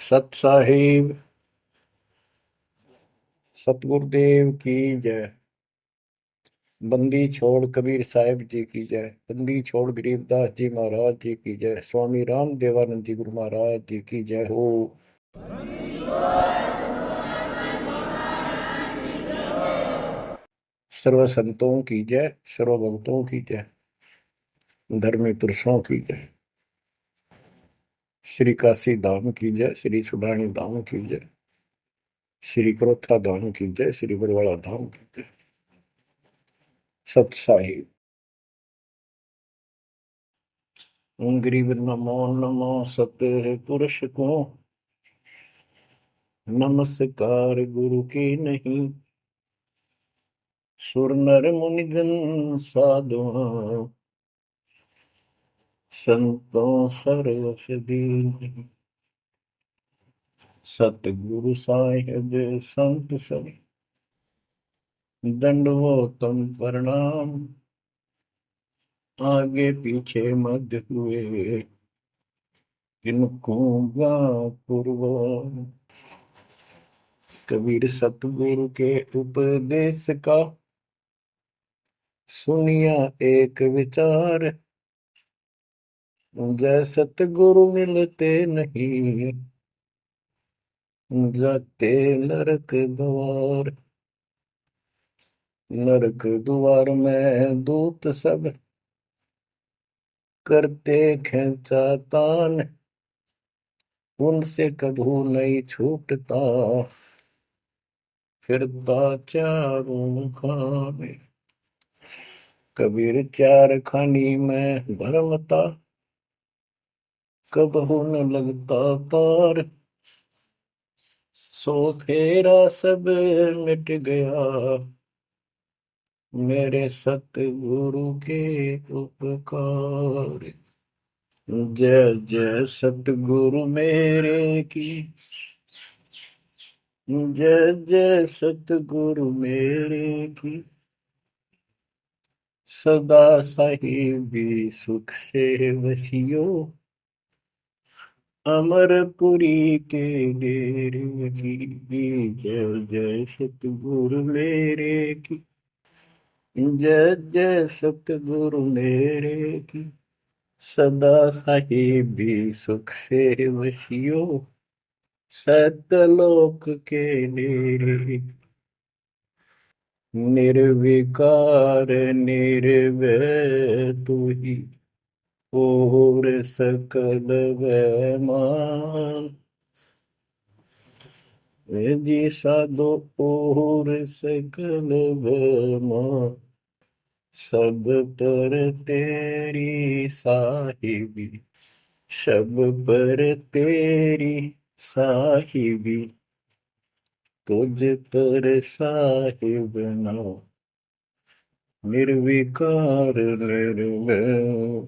सत साहिब सतगुरुदेव की जय। बंदी छोड़ कबीर साहिब जी की जय। बंदी छोड़ गरीबदास जी महाराज जी की जय। स्वामी राम देवानंद जी गुरु महाराज जी की जय हो। सर्व संतों की जय, सर्व भक्तों की जय, धर्मी पुरुषों की जय। श्री काशी धाम की जय, श्री सुडानी धाम की जय, श्री क्रोथा धाम की जय, श्री बरवाड़ा धाम की जय। सत साहिब गरीब नमो नमो सत पुरुष को नमस्कार गुरु की नहीं। सुर नर मुनि जन साधुआ संतों सरस दीन। सतगुरु साहिब संत सब दंडवतम प्रणाम। आगे पीछे मध्य हुए किनको पूर्व। कबीर सतगुरु के उपदेश का सुनिया एक विचार। जय सतगुरु मिलते नहीं जाते नरक द्वार। नरक द्वार में दूत सब करते खेचा तान। उनसे कभू नहीं छूटता फिरता चारों खाने। कबीर चार खानी में भरमता कबहू न लगता पार। सो फेरा सब मिट गया मेरे सतगुरु के उपकार। जय जय सतगुरु मेरे की जय जय सतगुरु मेरे की। सदा साहिबी सुख से वसियो अमरपुरी के डेरे की। जय जय सतगुरु मेरे की जय जय सतगुरु मेरे की। सदा साहिबी सुख से वसियो सतलोक के डेरे। निर्विकार निर्भय तू ही और सकल वैमान। जी साधो और सकल वैमान। सब पर तेरी साहिबी सब पर तेरी साहिबी। तुझ पर साहिब ना निर्विकार निर्भय।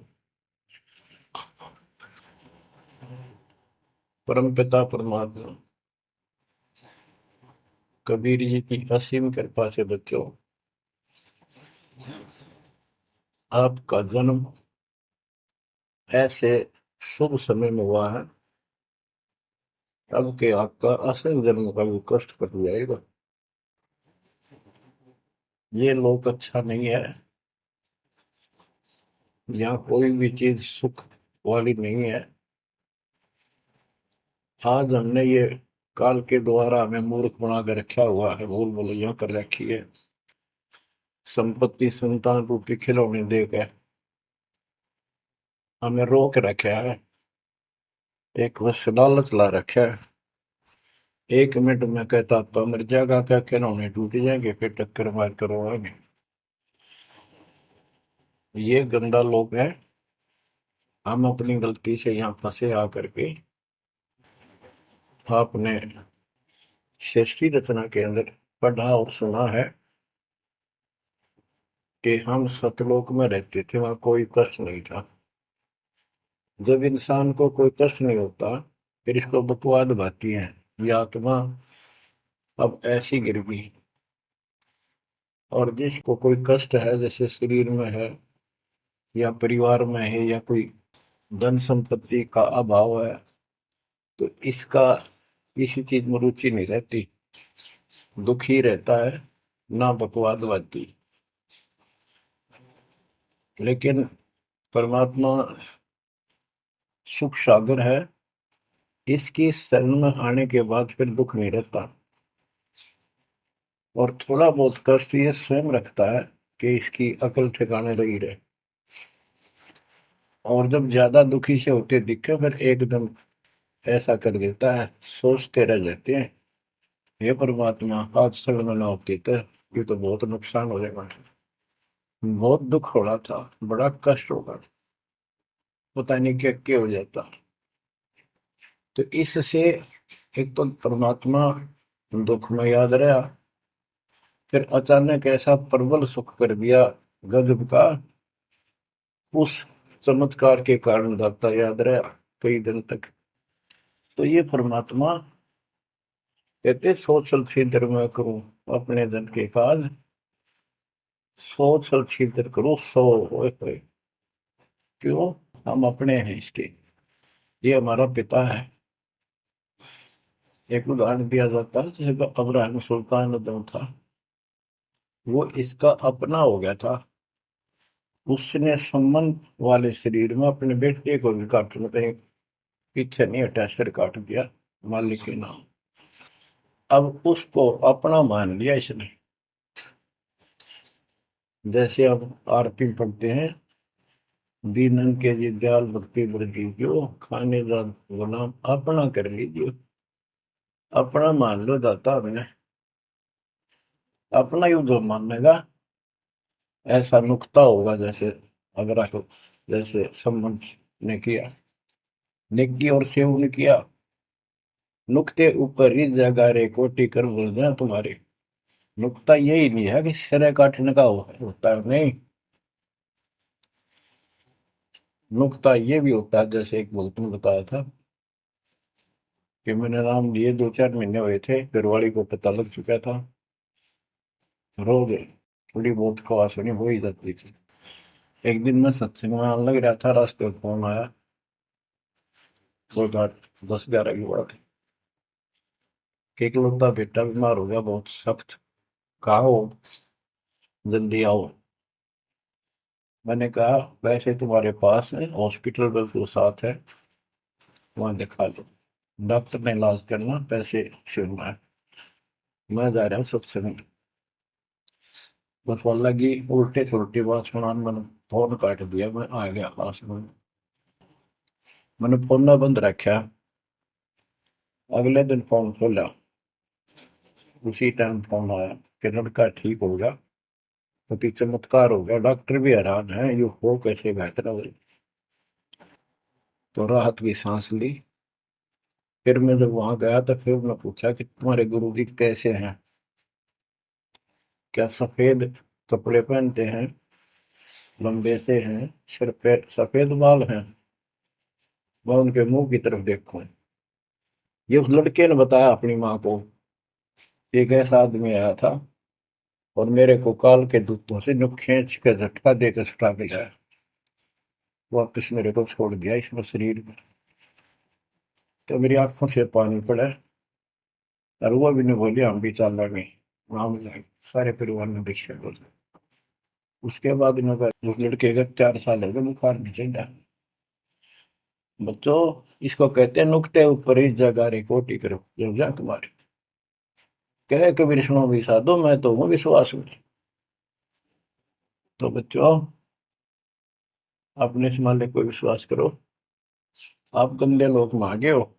परम पिता परमात्मा कबीर जी की असीम कृपा से बच्चों, आपका जन्म ऐसे शुभ समय में हुआ है अब के आपका असल जन्म का भी कष्ट कट जाएगा। ये लोक अच्छा नहीं है, यहाँ कोई भी चीज सुख वाली नहीं है। आज हमने ये काल के द्वारा हमें मूर्ख बना कर रखा हुआ है, भूल भुलैया कर रखी है। संपत्ति संतान रूपी खिलौने देकर हमें रोक रखा है। एक बस लालच ला रखा है। 1 मिनट में कहता तो मर जाएगा, क्या खिलौने टूट जाएंगे, फिर टक्कर मार करवाएंगे। ये गंदा लोग है। हम अपनी गलती से यहाँ फंसे आकर के आपने सृष्टि रचना के अंदर पढ़ा और सुना है कि हम सतलोक में रहते थे, वहां कोई कष्ट नहीं था। जब इंसान को कोई कष्ट नहीं होता फिर इसको बकवाद भाती है। ये आत्मा अब ऐसी गिर गई। और जिसको कोई कष्ट है, जैसे शरीर में है या परिवार में है या कोई धन संपत्ति का अभाव है, तो इसका किसी चीज में रुचि नहीं रहती, दुखी रहता है, ना बकवादवादी। लेकिन परमात्मा सुख सागर है, इसकी शरण में आने के बाद फिर दुख नहीं रहता। और थोड़ा बहुत कष्ट ये स्वयं रखता है कि इसकी अकल ठिकाने रही रहे। और जब ज्यादा दुखी से होते दिखे फिर एकदम ऐसा कर देता है, सोचते रह जाते हैं, हे परमात्मा आज शरण ना होती तो ये तो बहुत नुकसान हो जाएगा, बहुत दुख हो रहा था, बड़ा कष्ट होगा, पता नहीं क्या क्या हो जाता। तो इससे एक तो परमात्मा दुख में याद रहा, फिर अचानक ऐसा प्रबल सुख कर दिया गजब का, उस चमत्कार के कारण दाता याद रहा कई दिन तक। तो ये परमात्मा कहते सोच छिद्र में करूं अपने जन के काज, सोच छिद्र करूं सो होए होए। क्यों? हम अपने हैं इसके, ये हमारा पिता है। एक उदाहरण दिया जाता है, जैसे अब्राहम सुल्तान अदम था, वो इसका अपना हो गया था। उसने संबंध वाले शरीर में अपने बेटे को भी काटने पे पीछे नहीं हटा, सिर काट दिया मालिक के नाम। अब उसको अपना मान लिया इसने। जैसे अब आरती पढ़ते हैं, दीनन के जी दयाल भक्ति वृद्धि जो खाने जा गुलाम अपना कर लीजिए, अपना मान लो दाता हमने, अपना ही जो मानेगा ऐसा नुकता होगा। जैसे अगर आपको जैसे संबंध ने किया, नेकी और सेव ने किया, नुक्ते ऊपर ही जगह रे कोटि कर बोल दें तुम्हारे। नुकता यही नहीं है कि सिरे काटने का होता है, नहीं, नुकता ये भी होता है। जैसे एक भक्त ने बताया था कि मैंने नाम लिए 2-4 महीने हुए थे, घरवाली को पता लग चुका था, रो गए, थोड़ी बहुत खवास होनी हो ही जाती थी। एक दिन मैं सत्संग में आने लग रहा था, रास्ते में फोन आया, कोई बात 10-11 की बात है, कि इकलौता बेटा बीमार हो गया बहुत सख्त, कहा हो, जल्दी आओ। मैंने कहा वैसे तुम्हारे पास है हॉस्पिटल बिल्कुल साथ है, वहां दिखा लो, डॉक्टर ने इलाज करना, पैसे शुरू है, मैं जा रहा हूँ सत्संग। बस वाला की उल्टे सुलटी बात सुना, मैंने फोन काट दिया, मैं आ गया पास में, मैंने फोन ना बंद रखा। अगले दिन फोन खोला, उसी टाइम फोन आया कि लड़का ठीक हो गया, तो पीछे चमत्कार हो गया, डॉक्टर भी हैरान है ये हो कैसे बेहतर हो। तो राहत की सांस ली। फिर मैं जब वहां गया तो फिर मैं पूछा कि तुम्हारे गुरु जी कैसे हैं, क्या सफेद कपड़े पहनते हैं, लंबे से हैं, सिर पे सफेद बाल हैं। मैं उनके मुंह की तरफ देखूं, ये उस लड़के ने बताया अपनी माँ को, एक ऐसा आदमी आया था और मेरे को काल के दूतों से नुक खींच के झटका देकर छुटा के जाया, वापस मेरे को छोड़ दिया इसमें शरीर में। तो मेरी आंखों से पानी पड़ा, और वो भी नहीं बोली हम भी चल रहे, वहां जाए सारे परिवार ने दीक्षा बोल। उसके बाद इन्होंने उस लड़के का 4 साल हो गए बुखार नहीं चढ़ा। बच्चों, इसको कहते हैं नुकते ऊपर ही जगह रे कोटि करो जो जा तुम्हारे, कहे कबीर सुनो भी साधो मैं तो हूँ विश्वास में। तो बच्चों, अपने इस मालिक को विश्वास करो। आप गंदे लोग में आगे हो,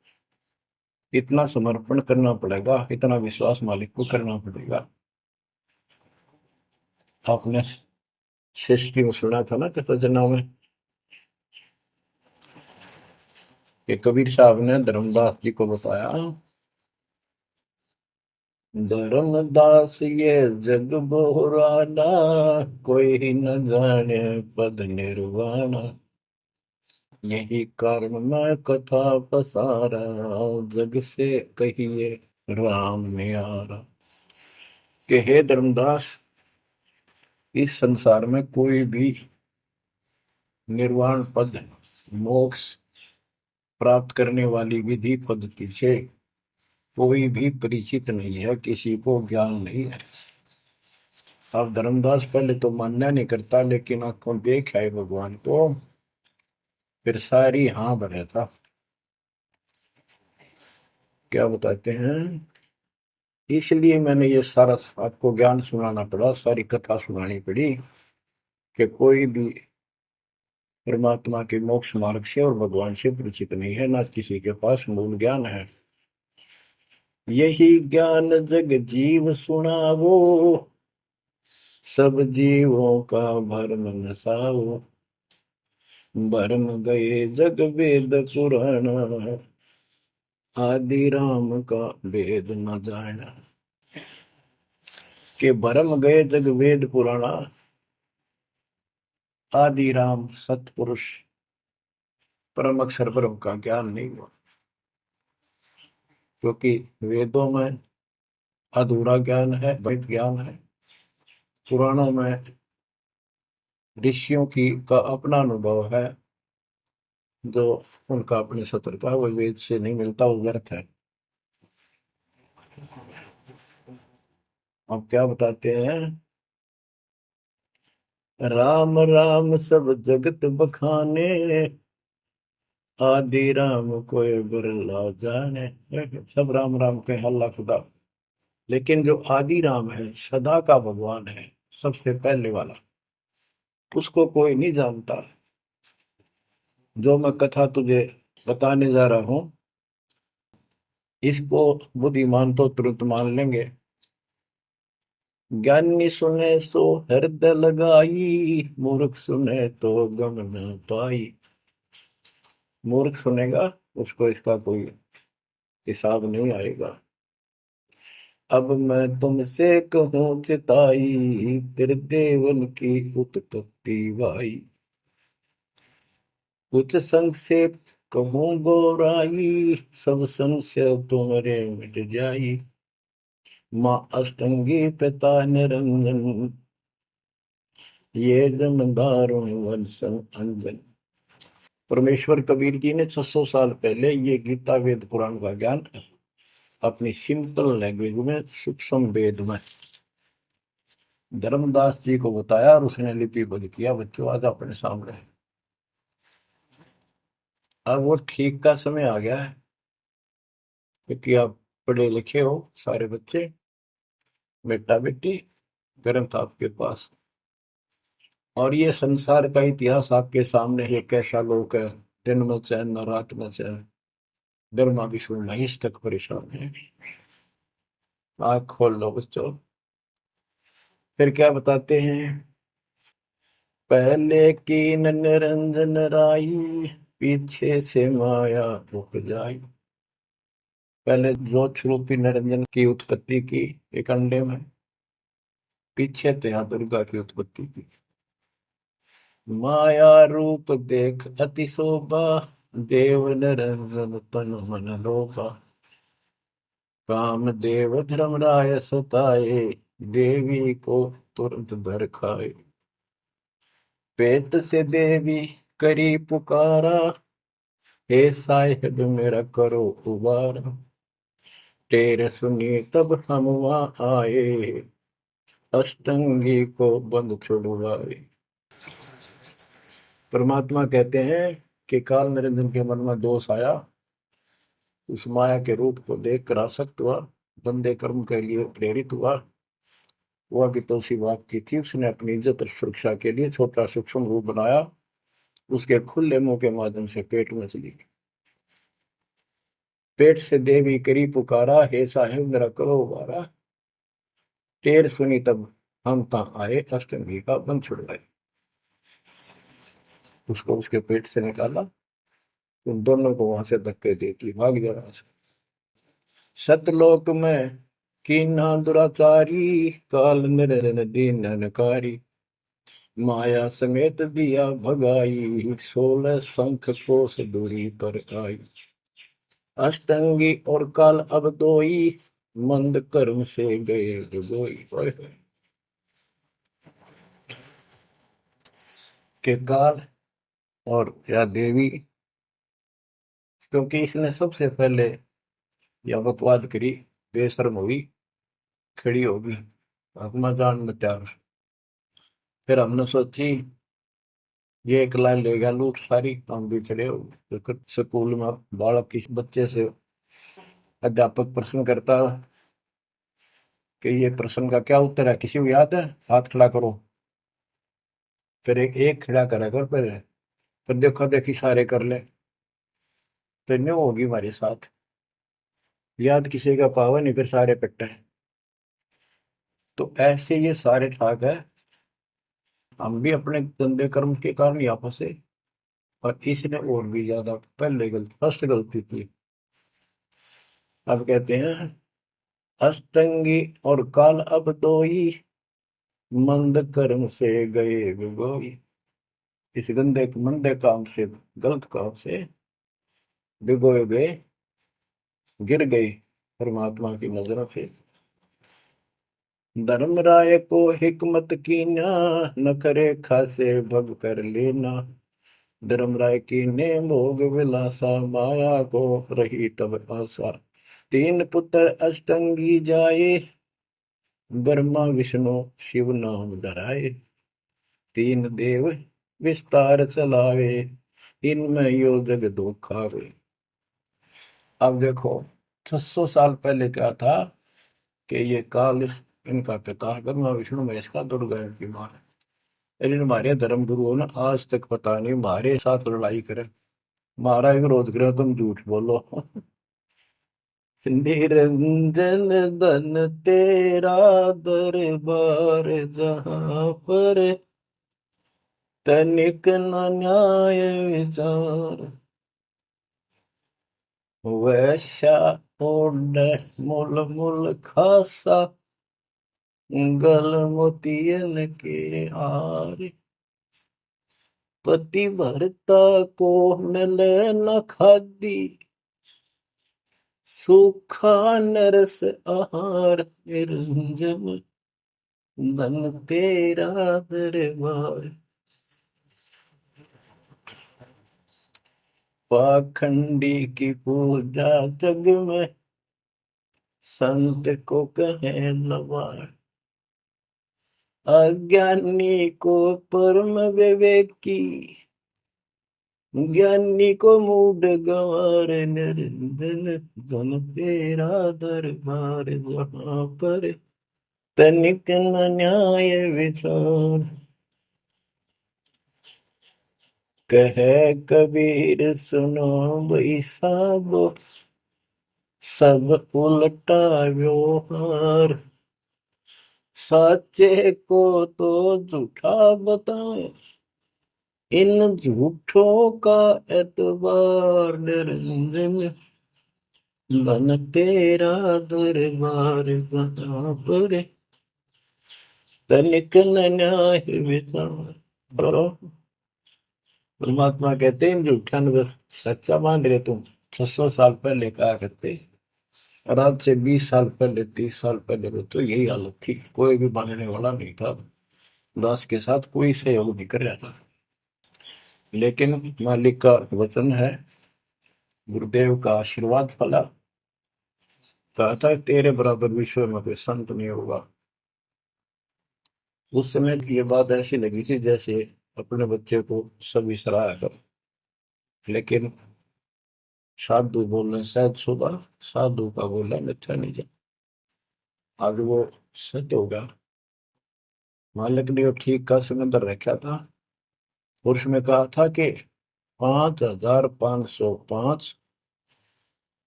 इतना समर्पण करना पड़ेगा, इतना विश्वास मालिक को करना पड़ेगा। आपने सृष्टि में सुना था ना कृतज्ञता में, कि कबीर साहब ने धर्मदास जी को बताया, धर्मदास ये जग बोराना, कोई न जाने पद निर्वाणा, यही कारण मैं कथा पसारा, जग से कहिए राम निहारा। कि हे धर्मदास, इस संसार में कोई भी निर्वाण पद, मोक्ष प्राप्त करने वाली विधि पद्धति से कोई भी परिचित नहीं है, किसी को ज्ञान नहीं है। अब धर्मदास पहले तो मान्य नहीं करता, लेकिन आंखों देख आए भगवान को, फिर सारी हाँ भरे था। क्या बताते हैं, इसलिए मैंने ये सारा आपको ज्ञान सुनाना पड़ा, सारी कथा सुनानी पड़ी, कि कोई भी परमात्मा के मोक्ष मार्ग से और भगवान से परिचित नहीं है, ना किसी के पास मूल ज्ञान है। यही ज्ञान जग जीव सुनावो, सब जीवों का भरम नसाओ। भरम गए जग वेद पुराण, आदि राम का वेद न जाना। के भरम गए जग वेद पुराणा, आदि राम सतपुरुष परम अक्षर ब्रह्म का ज्ञान नहीं हुआ। क्योंकि वेदों में अधूरा ज्ञान है, वैध ज्ञान है। पुराणों में ऋषियों की का अपना अनुभव है, जो उनका अपने सत्र का, वो वेद से नहीं मिलता, वो व्यर्थ है। अब क्या बताते हैं, राम राम सब जगत बखाने, आदि राम कोई बिरला जाने। सब राम राम के हल्ला खुदा, लेकिन जो आदि राम है, सदा का भगवान है, सबसे पहले वाला, उसको कोई नहीं जानता। जो मैं कथा तुझे बताने जा रहा हूं, इसको बुद्धिमान तो तुरंत मान लेंगे। ज्ञानी सुने सो हृदय लगाई, मूर्ख सुने तो गम न पाई। मूर्ख सुनेगा, उसको इसका कोई हिसाब नहीं आएगा। अब मैं तुमसे कहूँ चिताई, तेरे देवन की उत्पत्ति वाई। कुछ संक्षेप कहूँ गौराई, सब संशय तुम्हारे मिट जाई। माँ अष्टंगी पिता निरंजन, ये जमदारों वंशन अंजन। परमेश्वर कबीर जी ने 600 साल पहले ये गीता वेद पुराण का ज्ञान अपनी सिंपल लैंग्वेज में, सूक्ष्म वेद में धर्मदास जी को बताया, और उसने लिपिबद्ध किया। बच्चों आज अपने सामने है। अब वो ठीक का समय आ गया है, क्योंकि आप पढ़े लिखे हो सारे बच्चे, बेटा बेटी, ग्रंथ आपके पास, और ये संसार का इतिहास आपके सामने है। कैसा लोग है, दिन में चैन न रात में चैन, ब्रह्मा विष्णु महेश तक परेशान है। आँख खोल लो बच्चों। फिर क्या बताते हैं, पहले कीन निरंजन राई, पीछे से माया उपजाई। पहले ज्योत रूपी निरंजन की उत्पत्ति की एक अंडे में, पीछे त्या दुर्गा की उत्पत्ति की। माया रूप देख अति शोभा, देव निरंजन तन मन लोभा। काम देव धर्मराय सताए, देवी को तुरंत भर खाए। पेट से देवी करी पुकारा, हे साहिब मेरा करो उबारा। तेरे सुनी तब हम वहां आए, अष्टंगी को बंद छुड़वाए। परमात्मा कहते हैं कि काल निरंजन के मन में दोष आया, उस माया के रूप को देखकर आसक्त हुआ, बंदे कर्म के लिए प्रेरित हुआ। वह भी तो उसी बात की थी, उसने अपनी इज्जत और सुरक्षा के लिए छोटा सूक्ष्म रूप बनाया, उसके खुले मुंह के माध्यम से पेट में चली गई। पेट से देवी करी पुकारा, हे साहिब मेरा करो उबारा। टेर सुनी तब हम ता आए, अष्टमी का बंध छुड़वाए। उसको उसके पेट से निकाला, उन दोनों को वहां से धक्के देती भाग जा रहा। सतलोक में कीना दुराचारी, काल निरन दीनकारी। माया समेत दिया भगाई, 16 शंख कोस दूरी पर आई। अष्टंगी और काल अब दोई, मंद कर्म से गए डुबोई। के काल और या देवी क्योंकि इसने सबसे पहले यह बकवाद करी, बेशर्म हुई, खड़ी होगी अपना जान में त्याग। फिर हमने सोची ये एक लाइन ले गया लूट सारी, हम भी खड़े हो गए। तो स्कूल में बालक किसी बच्चे से अध्यापक प्रश्न करता कि ये प्रश्न का क्या उत्तर है, किसी को याद है, हाथ खड़ा करो। फिर एक एक खड़ा करा कर, फिर देखो देखी सारे कर ले, तो न्यू होगी हमारे साथ। याद किसी का पावा नहीं, फिर सारे पिट्टा है। तो ऐसे ये सारे ठाक है, हम भी अपने गंदे कर्म के कारण यहाँ फंसे, और इसने और भी ज्यादा पहले गलती, फर्स्ट गलती की। अब कहते हैं अष्टंगी और काल अब दो ही, मंद कर्म से गए बिगोई। इस गंदे मंदे काम से, गलत काम से भिगोए गए, गिर गए परमात्मा की नजरों से। धर्मराय को हिकमत की न करे खासे भग कर लेना। धर्मराय की ने भोग विलासा, माया को रही तब आशा। तीन पुत्र अष्टंगी जाए, ब्रह्मा विष्णु शिव नाम धराए। तीन देव विस्तार चलावे, इनमें यो जग दो खावे। अब देखो 600 साल पहले क्या था कि ये काल इनका पिता ब्रह्मा विष्णु महेश का, दुर्गा इनकी मां है। लेकिन हमारे धर्म गुरुओं ने आज तक पता नहीं हमारे साथ लड़ाई करे, हमारा विरोध करे, तुम झूठ बोलो। निरंजन धन तेरा दरबार, जहां पर तनिक न न्याय विचार। वैश्या ओढ़ मूल मूल खासा, गल मोतियन के हार। पति भरता को मिले न खादी, सूखा नरस आहार। निरंजन धन तेरा दरबार। पाखंडी की पूजा जग में, संत को कहे लवार। अज्ञानी को परम विवेकी, ज्ञानी को मूड गंवार। निरंजन धन तेरा दरबार, जहां पर तनिक न न्याय विचार। कहे कबीर सुनो भाई साबो, सब उल्टा व्यवहार। साचे को तो झूठा बताए, इन झूठों का एतबार। निरंजन धन तेरा दरबार, जहां पर तनिक न न्याय विचार। परमात्मा कहते हैं झूठा न सच्चा मान रहे तुम। 600 साल पहले कहा करते, और आज से 20 साल पहले, 30 साल पहले तो यही हालत थी, कोई भी मानने वाला नहीं था। दास के साथ कोई सहयोग नहीं कर रहा था। लेकिन मालिक का वचन है, गुरुदेव का आशीर्वाद फला। कहा था तेरे बराबर विश्व में कोई संत नहीं होगा। उस समय ये बात ऐसी लगी थी जैसे अपने बच्चे को सभी सराहा कर। लेकिन साधु बोलने शायद सुबह, साधु का बोला मिथ्या नहीं जा। आज वो सत्य हो गया। मालिक ने ठीक का समंदर रखा था, और उसमें कहा था कि 5505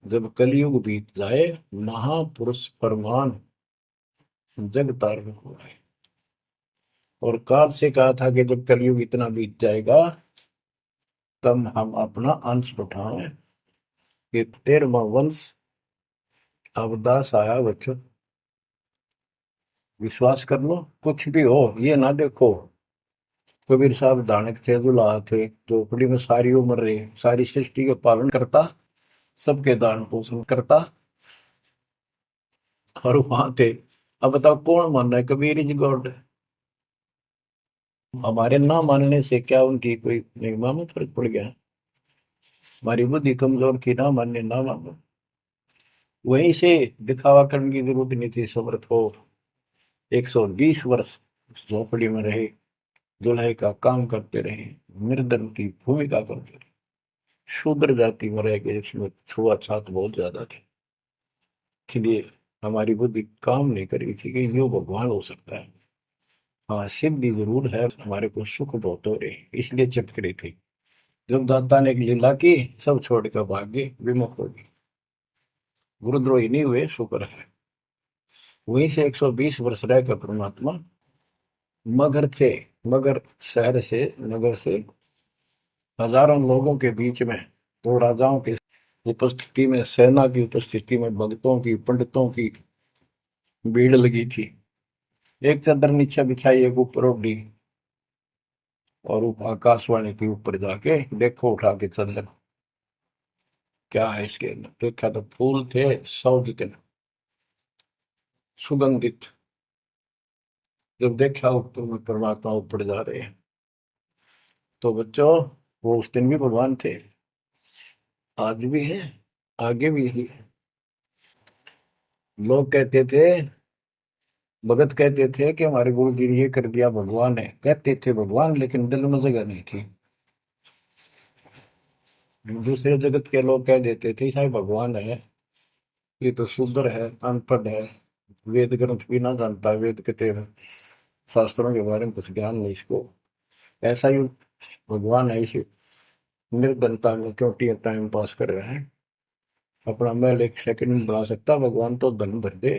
जब कलयुग बीत जाए, महापुरुष फरमान जग तारण हो आए। और काल से कहा था कि जब कलयुग इतना बीत जाएगा, तब हम अपना अंश उठाएं। ये 13वां वंश अवदास आया बच्चों। विश्वास कर लो, कुछ भी हो ये ना देखो। कबीर साहब दानक थे, दुल्हा थे, झोपड़ी में सारी उम्र रहे, सारी सृष्टि का पालन करता, सबके दान पोषण करता, और वहां थे। अब बताओ कौन मान रहा है कबीर इज गॉड? हमारे ना मानने से क्या उनकी कोई महिमा में फर्क पड़ गया? हमारी बुद्धि कमजोर थी, ना माने ना मानो। वहीं से दिखावा करने की जरूरत नहीं थी। समर्थ हो 120 वर्ष उस झोपड़ी में रहे, दुल्हे का काम करते रहे, निर्धन की भूमिका करते रहे, शूद्र जाति में रह गए, इसमें छुआछात बहुत ज्यादा थी। इसलिए हमारी बुद्धि काम नहीं करी थी कि यूं भगवान हो सकता है। हाँ, सिद्धि जरूर है, हमारे को सुख बहुत हो रहे, इसलिए चिपक रही थी। जब दाता ने एक लीला की, सब छोड़ कर भाग गए, विमुख हो गए, गुरुद्रोही नहीं हुए, शुक्र है। वहीं से 120 वर्ष रहकर परमात्मा मगर से, मगर शहर से, नगर से हजारों लोगों के बीच में, दो राजाओं की उपस्थिति में, सेना की उपस्थिति में, भक्तों की, पंडितों की भीड़ लगी थी। एक चादर नीचे बिछाई, एक ऊपर ओढ़ी, और आकाशवाणी के ऊपर जाके देखो उठा के चादर, क्या है इसके अंदर। देखा तो फूल थे 100 जितने, सुगंधित। जब देखा ऊपर में परमात्मा ऊपर जा रहे हैं, तो बच्चों वो उस दिन भी भगवान थे, आज भी है, आगे भी यही है। लोग कहते थे, भगत कहते थे कि हमारे गुरु जी ने ये कर दिया, भगवान है। कहते थे भगवान, लेकिन दिल में जगह नहीं थी। दूसरे जगत के लोग कह देते थे शायद भगवान है, ये तो शूद्र है, अनपढ़ है, वेद ग्रंथ भी ना जानता, वेद के शास्त्रों के बारे में कुछ ज्ञान नहीं इसको, ऐसा ही भगवान है, इसी निर्धनता में क्यों टाइम पास कर रहे हैं, अपना महल एक सेकंड में बना सकता, भगवान तो धन भर दे।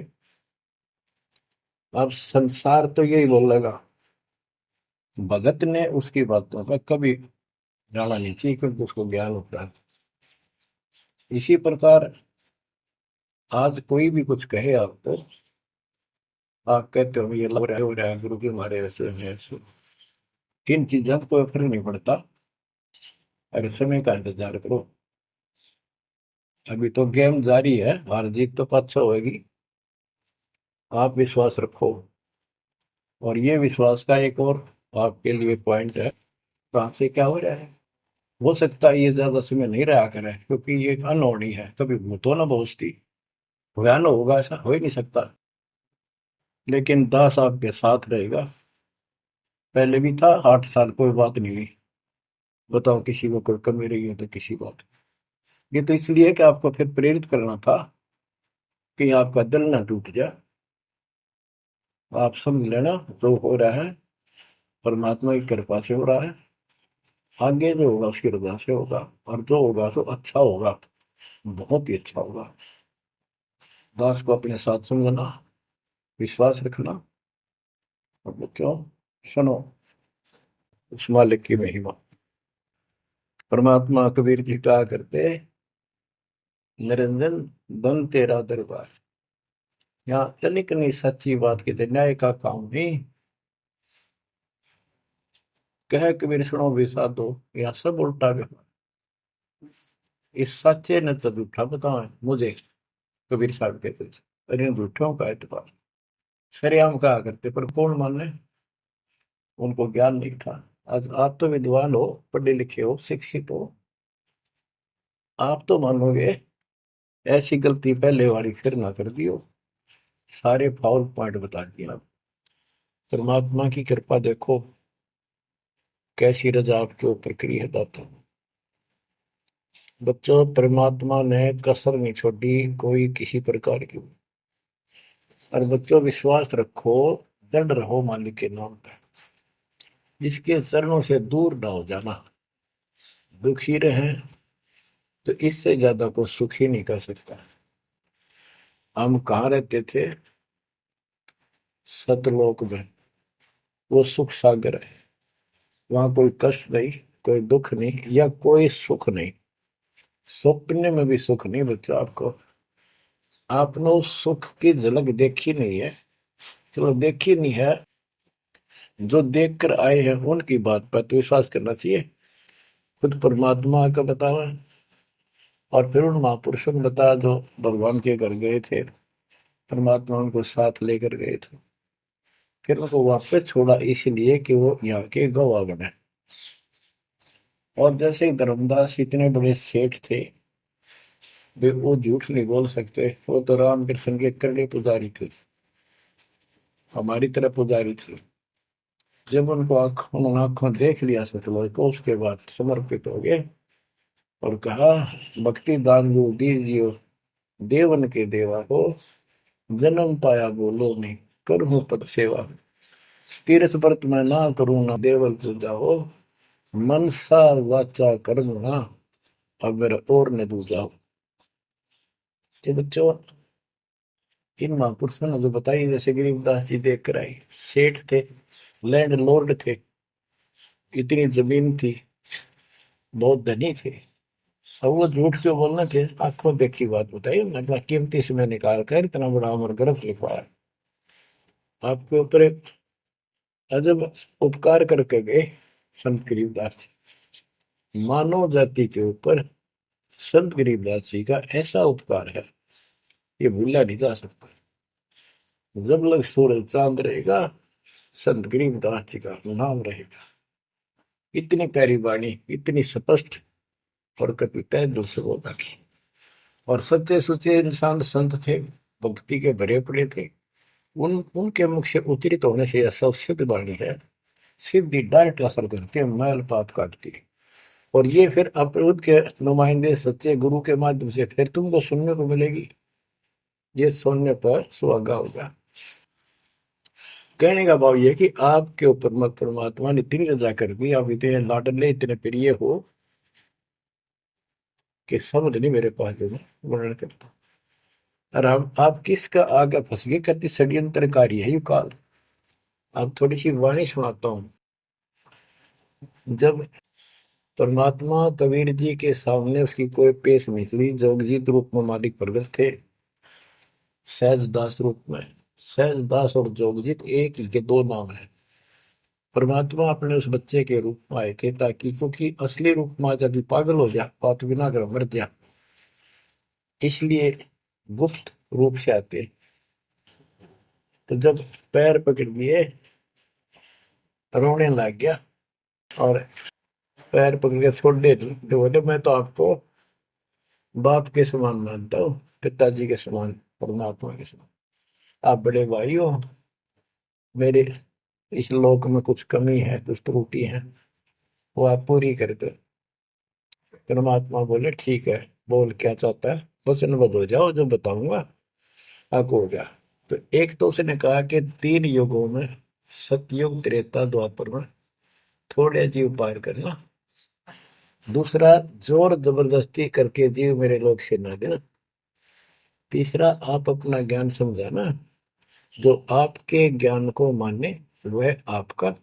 अब संसार तो यही बोलेगा, भगत ने उसकी बातों का कभी जाना नहीं चाहिए, क्योंकि उसको ज्ञान होता है। इसी प्रकार आज कोई भी कुछ कहे आपको, आप कहते हो ये लग रहा है, हो रहा है, गुरु जी हमारे ऐसे हैं ऐसे, इन चीजों का कोई फर्क नहीं पड़ता। अरे समय का इंतजार करो, अभी तो गेम जारी है, हार जीत तो पाछो होगी। आप विश्वास रखो। और ये विश्वास का एक और आपके लिए पॉइंट है, कहाँ से क्या हो रहा है। हो सकता है ये ज्यादा समय नहीं रहा करे, क्योंकि ये अनहोनी है, कभी भूतो ना भोजती, होया ना होगा, ऐसा हो ही नहीं सकता। लेकिन दास आपके साथ रहेगा, पहले भी था, 8 साल कोई बात नहीं हुई। बताओ किसी को कोई कमी रही हो तो किसी बात। ये तो इसलिए कि आपको फिर प्रेरित करना था, कि आपका दिल ना टूट जाए। आप समझ लेना, जो हो रहा है परमात्मा की कृपा से हो रहा है, आगे जो होगा उसकी रजा से होगा, और जो होगा तो अच्छा होगा, बहुत ही अच्छा होगा। दास को अपने साथ समझना, विश्वास रखना। और बच्चों सुनो उस मालिक की महिमा। परमात्मा कबीर जी कहा करते, निरंजन धन तेरा दरबार। यहाँ तनिक नहीं सच्ची बात कहते, न्याय का काम नहीं। कह कबीर सुनो भी साधो, यहाँ सब उल्टा व्यवहार। इस सच्चे ने तो झूठा बताओ मुझे, कबीर साहब कहते थे। अरे इन झूठों का एतबार सरेआम कहा करते, पर कौन माने, उनको ज्ञान नहीं था। आज आप तो विद्वान हो, पढ़े लिखे हो, शिक्षित हो, आप तो मानोगे ऐसी गलती पहले वाली फिर ना कर दियो। सारे फाउल पॉइंट बता दिए आप। परमात्मा की कृपा देखो कैसी रजा आपके ऊपर करी है दाता। बच्चों परमात्मा ने कसर नहीं छोड़ी कोई किसी प्रकार की। और बच्चों विश्वास रखो, दृढ़ रहो मालिक के नाम पे, इसके चरणों से दूर ना हो जाना। दुखी रहे तो इससे ज्यादा को सुखी नहीं कर सकता। हम कहाँ रहते थे, सतलोक में, वो सुख सागर है, वहां कोई कष्ट नहीं, कोई दुख नहीं, या कोई सुख नहीं। स्वप्न में भी सुख नहीं बच्चों आपको। आपने उस सुख की झलक देखी नहीं है, चलो देखी नहीं है, जो देख कर आए हैं उनकी बात पर तो विश्वास करना चाहिए। खुद परमात्मा का बतावा, और फिर उन महापुरुषों ने बताया जो भगवान के घर गए थे, परमात्मा उनको साथ लेकर गए थे, फिर उनको वापस छोड़ा इसलिए कि वो यहाँ के गवाह बने। और जैसे ही धर्मदास इतने बड़े सेठ थे, वे वो झूठ नहीं बोल सकते, वो तो रामकृष्ण के करड़े पुजारी थे, हमारी तरह पुजारी थे। जब उनको उन्होंने आंखों देख लिया सतलोय को, उसके बाद समर्पित हो गए और कहा, भक्ति दान गुरु दीजियो, देवन के देवा हो, जन्म पाया बोलो नहीं, करूँ पद सेवा, तीर्थ व्रत मैं ना करूँ ना देवल पूजा हो, मनसा वाचा कर्म ना, अब मेरा और न दूजा हो। ये बच्चों, इन महापुरुषों ने जो बताई, जैसे गरीबदास जी देख कर आई, सेठ थे, लैंड लॉर्ड थे, इतनी जमीन थी, बहुत धनी थे, अब वो झूठ क्यों बोलना थे, आंखों देखी बात बताई, अपना कीमती समय निकाल कर इतना बड़ा अमर ग्रंथ लिखवाया, आपके ऊपर एक अजब उपकार करके गए संत गरीबदास जी। मानव जाति के ऊपर संत गरीबदास जी का ऐसा उपकार है, ये भूला नहीं जा सकता। जब लग सूरज चांद रहेगा, संत गरीबदास जी का नाम रहेगा। इतनी प्यारी वाणी, इतनी स्पष्ट और कति तय दिल से बोला की। और सच्चे सुचे इंसान संत थे, भक्ति के भरे पड़े थे, उनके मुख से उच्चरित होने से यह सब सिद्ध वाणी है, सिद्धि डायरेक्ट असर करती है, मैल पाप काटती है। और ये फिर अप्रभुत के नुमाइंदे सच्चे गुरु के माध्यम से फिर तुमको सुनने को मिलेगी, ये सुनने पर सुहागा होगा। कहने का भाव ये कि आपके ऊपर मत परमात्मा ने इतनी रजा कर दी, आप इतने लाडले इतने प्रिय हो कि समझ नहीं मेरे पास जो वर्णन करता। और आप किसका आगे फंस गए, कति षड्यंत्रकारी है यू काल। अब थोड़ी सी वाणी सुनाता हूँ। जब परमात्मा कबीर जी के सामने उसकी कोई पेश नहीं चली, जोगजीत रूप में मालिक प्रगट थे, सहजदास रूप में। सहजदास और जोगजीत एक ही के दो नाम है। परमात्मा अपने उस बच्चे के रूप में आए थे, ताकि क्योंकि असली रूप में जब पागल हो जा, बात बिना कर मर जा, इसलिए गुप्त रूप से आते। तो जब पैर पकड़ लिए, रोने लग गया और पैर पकड़ के छोड़ दे, बोले मैं तो आपको बाप के समान मानता हूँ, पिताजी के समान, परमात्मा के समान। आप बड़े भाई हो, मेरे इस लोक में कुछ कमी है, कुछ त्रुटि है, वो आप पूरी कर दो। परमात्मा बोले ठीक है, बोल क्या चाहता है, वचनबद्ध हो जाओ, जो बताऊंगा आपको हो गया। तो एक तो उसने कहा कि 3 युगों में, सतयुग त्रेता द्वापर में थोड़े जीव पार करना। दूसरा, जोर जबरदस्ती करके जीव मेरे लोग से ना देना। तीसरा, आप अपना ज्ञान समझाना, जो आपके ज्ञान को माने वह आपका,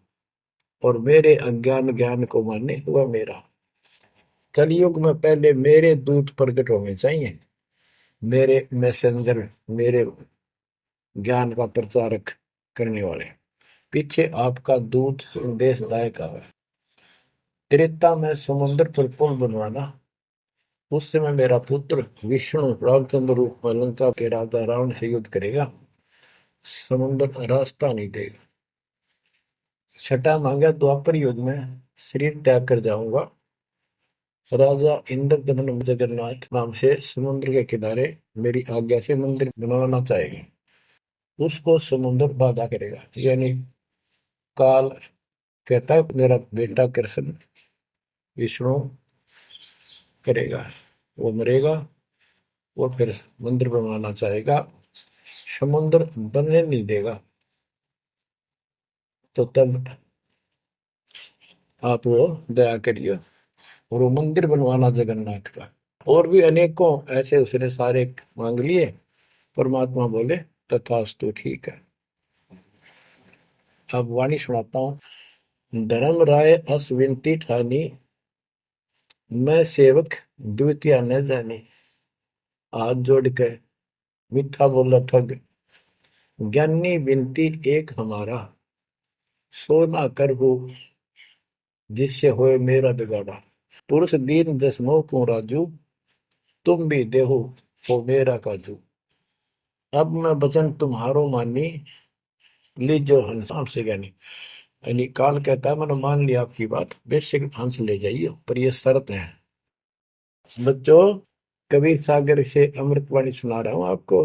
और मेरे अज्ञान ज्ञान को माने वह मेरा। कलयुग में पहले मेरे दूत प्रकट होने चाहिए, मेरे मैसेंजर, मेरे ज्ञान का प्रचारक करने वाले, पीछे आपका दूत संदेशदायक आवे। त्रेता में समुद्र पर पुल बनवाना, उस समय मेरा पुत्र विष्णु रामचंद्र रूप में लंका के राजा रावण से युद्ध करेगा, समुद्र रास्ता नहीं देगा। छठा मांगा, द्वापर युग में शरीर त्याग कर जाऊंगा, राजा इंद्रदमन जगन्नाथ नाम से समुद्र के किनारे मेरी आज्ञा से मंदिर बनवाना चाहेगा, उसको समुद्र बाधा करेगा। यानी काल कहता है मेरा बेटा कृष्ण विष्णु करेगा, वो मरेगा, वो फिर मंदिर बनवाना चाहेगा, समुद्र बनने नहीं देगा। तो तब आप वो दया करिए और वो मंदिर बनवाना जगन्नाथ का। और भी अनेकों ऐसे उसने सारे मांग लिए। परमात्मा बोले तथास्तु, ठीक है। अब वाणी सुनाता हूँ। धर्म राय अस विनती ठानी, मैं सेवक द्वितीय न जानी। हाथ जोड़ के मीठा बोला ठग, ज्ञानी विनती एक हमारा, सो ना कर हो जिससे होए मेरा बिगाड़ा। पुरुष दीन दस मोह को राजू, तुम भी देहो हो मेरा काजू। अब मैं वचन तुम्हारो मानी, लीजो हंसाम से ज्ञानी। यानी काल कहता है मैंने मान लिया आपकी बात, बेशक हंस ले जाइए, पर ये शर्त है। बच्चों, कबीर सागर से अमृतवाणी सुना रहा हूं आपको।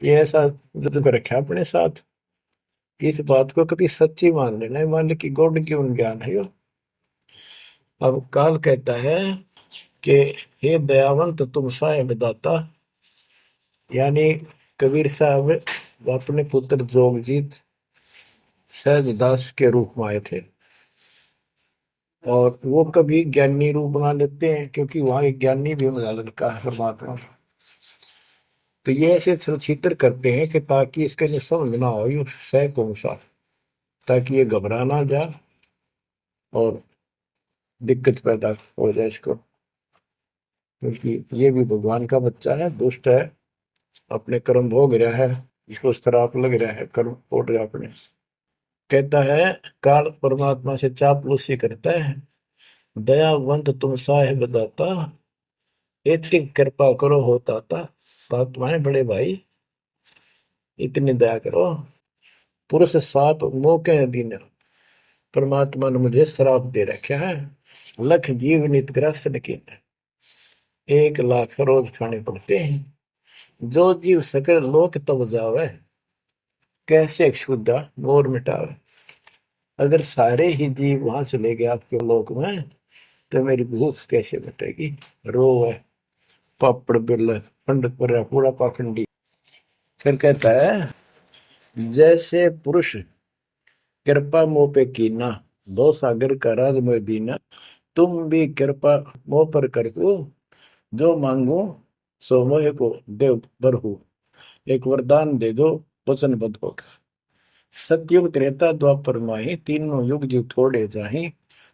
ये ऐसा जो कर रखा है अपने साथ, इस बात को कभी सच्ची मान लेना, मान ले कि गॉड की उन ज्ञान है यो। अब काल कहता है कि हे दयावंत तुम साहेब दाता, यानी कबीर साहब अपने पुत्र जोगजीत सहजदास के रूप में आए थे, और वो कभी ज्ञानी रूप बना लेते हैं क्योंकि वहां एक ज्ञानी भी बना लड़का है परमात्मा। तो ये ऐसे चित्र करते हैं कि ताकि इसके जो समझ ना हो ये सह कौन सा, ताकि ये घबरा ना जाए और दिक्कत पैदा हो जाए इसको, क्योंकि ये भी भगवान का बच्चा है, दुष्ट है, अपने कर्म भोग रहा है, इसको श्राप लग रहा है, कर्म फोड़ रहा अपने। कहता है काल परमात्मा से चापलूसी करता है, दयावंत तुम साहेब दाता, इतनी कृपा करो होता था। बात माने बड़े भाई, इतनी दया करो। पुरुष साप मोह दीन, परमात्मा ने मुझे श्राप दे रखा है, लख जीव नित ग्रस्त की 1 लाख रोज खाने पड़ते हैं, जो जीव सकल लोक तब जावे, कैसे क्षुदा मोर मिटावे। अगर सारे ही जीव वहां चले गए आपके लोक में, तो मेरी भूख कैसे मिटेगी। रो है पापड़ बिल पंडित पर पूरा पाखंडी। फिर कहता है जैसे पुरुष कृपा मोह पे कीना, दो सागर का राज में दीना, तुम भी कृपा मोह पर करको, जो मांगो सो मोह को देव बरहु, एक वरदान दे दो वचनबद्ध होकर। सतयुग त्रेता द्वापर माही, तीनों युग जीव थोड़े जाही,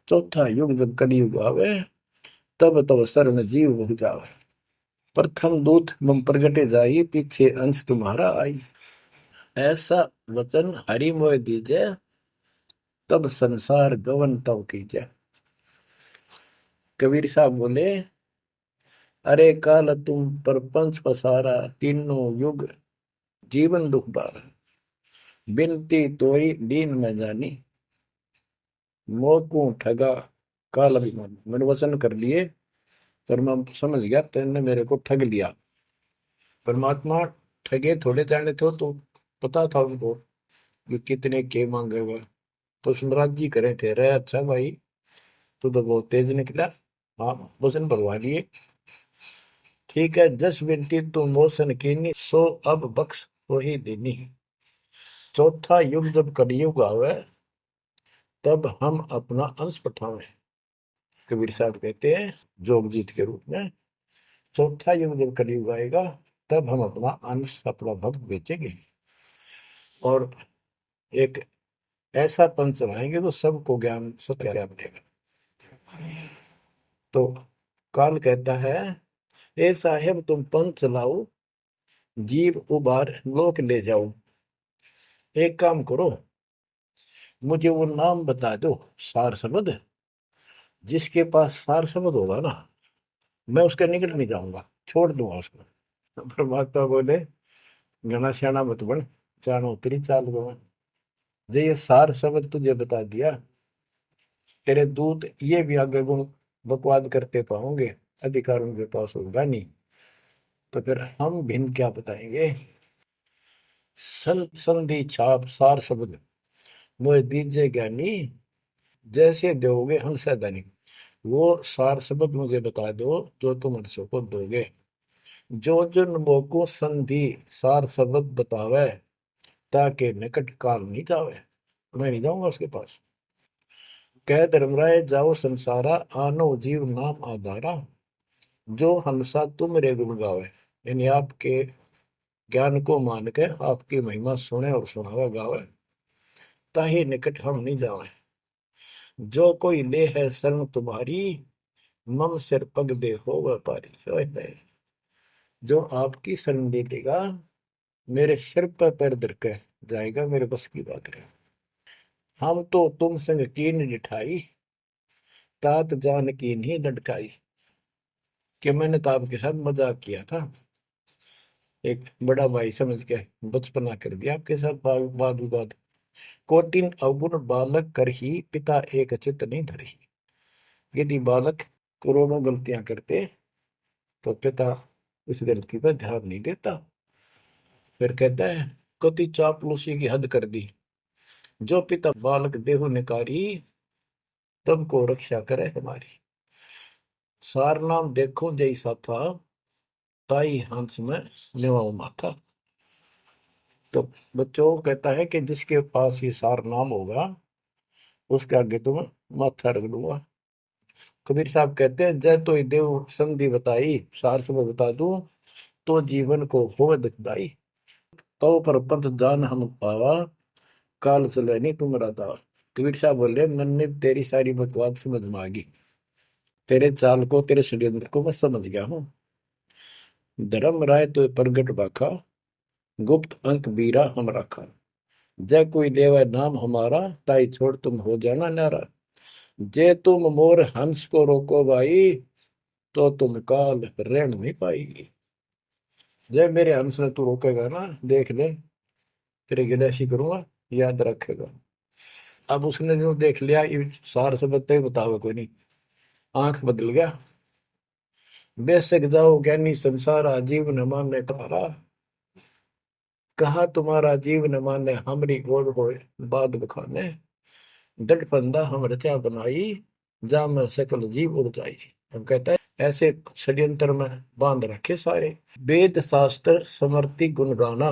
चौथा युग जब कलयुग आवे, तब तब शरण जीव बहु जावे। प्रथम दूत मम प्रगटे जाई, पीछे अंश तुम्हारा आई, ऐसा वचन हरि मोह दीजे, तब संसार गवन तब कीजे। कबीर साहब बोले अरे काल तुम परपंच पसारा, तीनों युग जीवन दुख बारा, बिनती तोई दीन में जानी, मोह ठगा काल अभिमानी। मैंने वचन कर लिए पर मैं समझ गया तेने मेरे को ठग लिया। परमात्मा ठगे थोड़े जाने थे, तो पता था उनको कि कितने के मांगेगा, तो सुनराज जी करे थे। रे अच्छा भाई, तू तो बहुत तेज निकला, हाँ वचन भरवा लिए, ठीक है। जस बिनती तू मोसन कीनी, सो अब बख्श वही दीनी। चौथा युग जब कलयुग आवे, तब हम अपना अंश पठावे। कबीर साहब कहते हैं जोगजीत के रूप में, चौथा युग जब कलयुग आएगा, तब हम अपना अंश अपना भक्त बेचेंगे, और एक ऐसा पंच चलाएंगे तो सबको ज्ञान सत्य ज्ञान देगा। तो काल कहता है ए साहेब तुम पंथ चलाओ, जीव उबार लोक ले जाओ। एक काम करो, मुझे वो नाम बता दो सार शब्द, जिसके पास सार शब्द होगा ना, मैं उसके निकट नहीं जाऊंगा, छोड़ दूंगा उसको। परमात्मा बोले घना श्याणा मत बन, जानो तेरी चाल गवा। जे ये सार शब्द तुझे बता दिया, तेरे दूत ये भी आगे गुण बकवाद करते पाओगे, अधिकार उनके पास होगा नहीं, तो फिर हम भिन्न क्या बताएंगे। संधि छाप सार शब्द मोह दीजे ज्ञानी, जैसे दोगे हमसे धनी। वो सार शब्द मुझे बता दो जो तुम हमसे को दोगे। जो जन मोको संधि सार शब्द बतावे, ताकि निकट काल नहीं जावे, मैं नहीं जाऊंगा उसके पास। कह धर्मराय जाओ संसारा, आनो जीव नाम आधारा, जो हंसा तुम रे गुण गावे। यानी आपके ज्ञान को मान के आपकी महिमा सुने और सुनावे गावे, ताहि निकट हम नहीं जावे। जो कोई ले है शरण तुम्हारी, मम सिर पग दे हो व्यापारी। जो आपकी शरण ले लेगा, मेरे सिर पर पैर धर के जाएगा, मेरे बस की बात है। हम तो तुम संग कीन जिठाई, तात जान की नहीं लटकाई। कि मैंने तो आपके साथ मजाक किया था, एक बड़ा भाई समझ के बचपना कर दिया आपके साथ, वाद विवाद। कोटिन अवगुण बालक कर ही पिता एक चित नहीं धरही। यदि बालक करोड़ों गलतियां करते तो पिता उस गलती पर ध्यान नहीं देता। फिर कहता है कति चापलूसी की हद कर दी, जो पिता बालक देहु निकारी, तब को रक्षा करे हमारी। सार नाम देखो जैसा था, ताई हंस में निवाओ माथा। तो बच्चों कहता है कि जिसके पास ये सार नाम होगा उसके आगे तुम माथा रख दूंगा। कबीर साहब कहते हैं जय तो देव संधि बताई, सार से मैं बता दूं तो जीवन को हो दुखदाई। तो पर पंथ जान हम पावा, काल चले नहीं तुम्हारा दावा। कबीर साहब बोले मन ने तेरी सारी बकवास समझ में आ गई, तेरे चाल को तेरे षड्यंत्र को मैं समझ गया हूँ। धर्म राय तो प्रगट बाखा, गुप्त अंक बीरा हम रखा। जय कोई लेवा नाम हमारा, ताई छोड़ तुम हो जाना नारा। जे तुम मोर हंस को रोको भाई, तो तुम काल रहन नहीं पाएगी। जय मेरे हंस ने तू रोकेगा ना, देख ले तेरे गिलासी करूंगा, याद रखेगा। अब उसने जो देख लिया सार से बत्ते बतावे कोई नहीं, आंख बदल गया। बेशक जाओ ज्ञानी संसार, आजीव न माने तुम्हारा। कहा तुम्हारा जीव न माने, हमरी गोड़ हो बाद बखाने। डट फंदा हम रचा बनाई, जा में सकल जीव उड़ जाई। हम कहता है ऐसे षड्यंत्र में बांध रखे सारे। वेद शास्त्र समर्ति गुण गाना,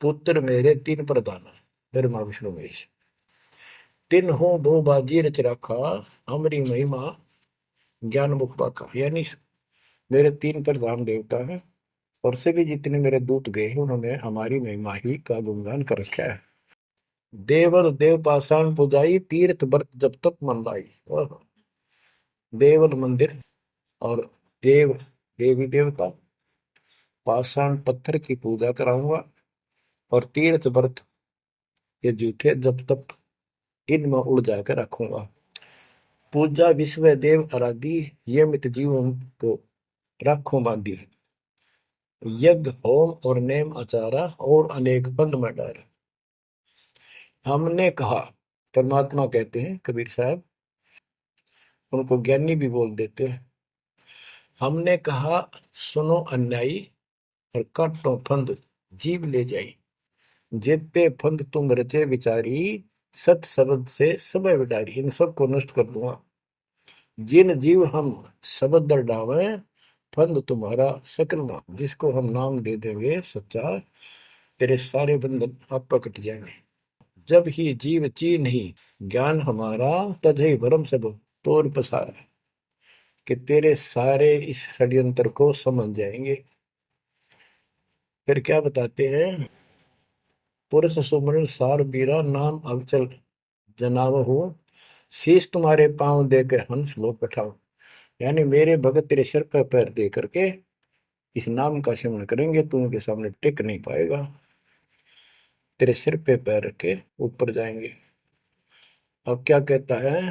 पुत्र मेरे तीन प्रधाना। ब्रह्मा विष्णु महेश तीन हो भू बाजी रच रखा, हमारी महिमा ज्ञान मुख पाखा। यानी मेरे तीन प्रधान देवता हैं और सभी जितने मेरे दूत गए हैं उन्होंने हमारी महिमा ही का गुणगान कर रखा है। देवर देव पाषाण पुजाई, तीर्थ व्रत जब तक मन लाई। और देवल मंदिर और देव देवी देवता, पाषाण पत्थर की पूजा कराऊंगा और तीर्थ व्रत ये जूठे जब तक इनमें उड़ जाकर रखूंगा। पूजा विश्व देव आराधी, ये मित जीवन को रखूं बांधी। यज्ञ होम और नेम आचारा, और अनेक बंद में डार। हमने कहा, परमात्मा कहते हैं कबीर साहब, उनको ज्ञानी भी बोल देते हैं। हमने कहा सुनो अन्यायी, और काटो फंद जीव ले जाई। जेते फंद तुम रचे विचारी, सत शब्द से सब विडारी। इन सबको नष्ट कर दूंगा। जिन जीव हम शब्द दर डावे, फंद तुम्हारा सकल नाम। जिसको हम नाम दे देंगे सच्चा, तेरे सारे बंधन आप कट जाएंगे। जब ही जीव चीन ही ज्ञान हमारा, तजहि भरम सब तोर पसारा। कि तेरे सारे इस षड्यंत्र को समझ जाएंगे। फिर क्या बताते हैं, पुरुष सुमरन सार बीरा, नाम अवचल जनाव हो। शीश तुम्हारे पांव दे के हंस लो बैठाओ। यानी मेरे भगत तेरे सिर पर पैर दे करके इस नाम का सिमरण करेंगे, तू उनके सामने टिक नहीं पाएगा। तेरे सिर पे पैर रखे ऊपर जाएंगे। अब क्या कहता है,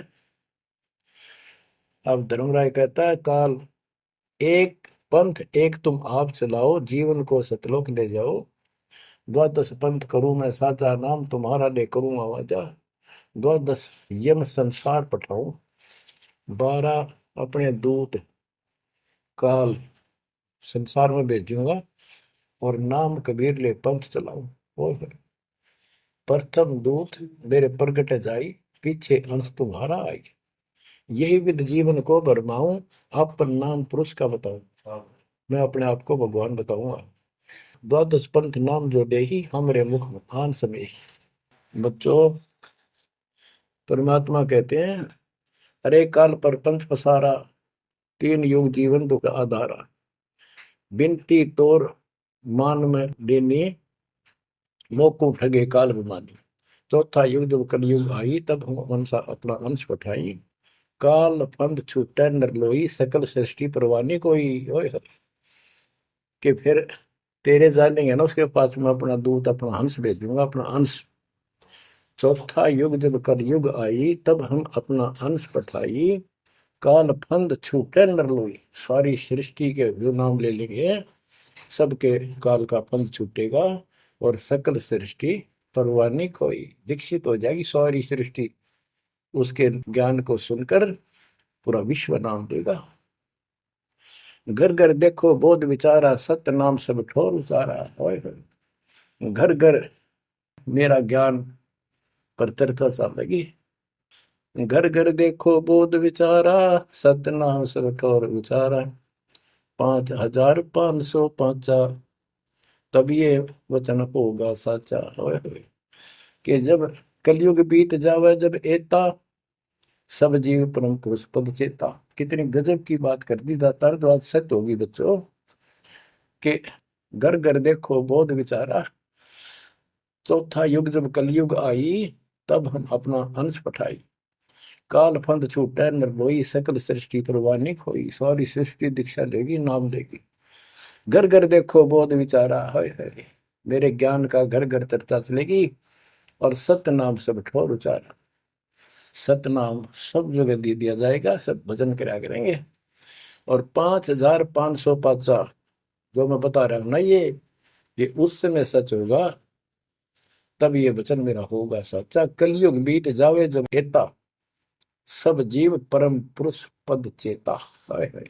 अब धर्मराय कहता है काल एक पंथ एक तुम आप चलाओ, जीवन को सतलोक ले जाओ। द्वादश पंथ करूं मैं साचा, नाम तुम्हारा ले करूं आवाजा। द्वादश यम संसार पठाऊं, 12 अपने दूत काल संसार में भेजूंगा, और नाम कबीर ले पंथ चलाऊं। वो है प्रथम दूत मेरे प्रगट जाई, पीछे अंश तुम्हारा आई। यही विद जीवन को भरमाऊं, अपन नाम पुरुष का बताऊं। मैं अपने आप को भगवान बताऊंगा। द्वादश पंथ नाम जो दे ही, हमरे मुख में आन समय। बच्चों परमात्मा कहते हैं अरे काल पर पंथ पसारा, तीन युग जीवन दुख आधारा। बिनती तोर मान में देनी, मोकू ठगे काल बिमानी। चौथा युग जब कलयुग आई, तब हम वंशा अपना अंश पठाई। काल पंथ छूटे नर लोई, सकल सृष्टि परवानी कोई। ओए कि फिर तेरे जानेंगे ना उसके पास में अपना दूत अपना हंस भेजूंगा, अपना अंश। चौथा युग जब कलयुग आई, तब हम अपना अंश पठाई। काल फंद छूटे नर लोई, सारी सृष्टि के जो नाम ले लेंगे सबके काल का फंद छूटेगा और सकल सृष्टि परवानिक होई, दीक्षित हो जाएगी सारी सृष्टि उसके ज्ञान को सुनकर, पूरा विश्व नाम देगा। घर घर देखो बोध विचारा, सत्य नाम सब ठोर उचारा। होय होय, घर घर मेरा ज्ञान पर चर्चा चलेगी। घर घर देखो बोध विचारा, सत्य नाम सब ठोर उचारा। 5505 तब ये वचन होगा साचा। होय होय, कि जब कलयुग बीत जावे, जब एता सब जीव परम पुरुष पद चेता। कितनी गजब की बात कर दी दातार, तो आज सत्य होगी बच्चों कि घर घर देखो बोध विचारा। चौथा युग जब कलयुग आई, तब हम अपना अंश पठाई। काल फंद छूटे निर्भोई, सकल सृष्टि परवानिक होई। सारी सृष्टि दीक्षा लेगी, नाम लेगी। घर घर देखो बोध विचारा। है मेरे ज्ञान का घर घर चर्चा चलेगी, और सत्य नाम सब ठोर उचारा। सतनाम सब जगह दे दिया जाएगा, सब भजन करा करेंगे। और 5505 जो मैं बता रहा हूं ना, ये उस समय सच होगा, तब ये वचन मेरा होगा सच्चा। कलयुग बीत जावे जब एता, सब जीव परम पुरुष पद चेता। हाय हाय,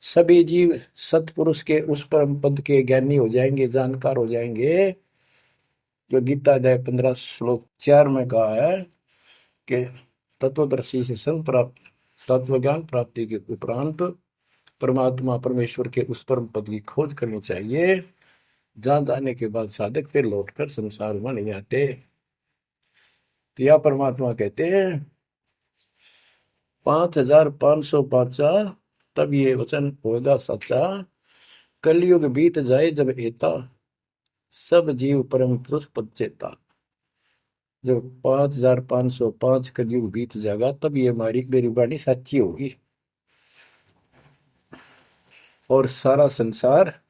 सभी जीव सतपुरुष के उस परम पद के ज्ञानी हो जाएंगे, जानकार हो जाएंगे। जो गीता अध्याय 15 श्लोक 4 में कहा है कि तत्वदर्शी से संत प्राप्त, तत्व ज्ञान प्राप्ति के उपरांत परमात्मा परमेश्वर के उस परम पद की खोज करनी चाहिए। जहां जाने के बाद साधक फिर लौटकर संसार में नहीं आते। तो यह परमात्मा कहते हैं 5505 तब ये वचन होगा सच्चा। कलयुग बीत जाए जब एता, सब जीव परम पुरुष पद चेता। जब 5505 कलयुग बीत जाएगा, तब ये हमारी मेरी वाणी सच्ची होगी, और सारा संसार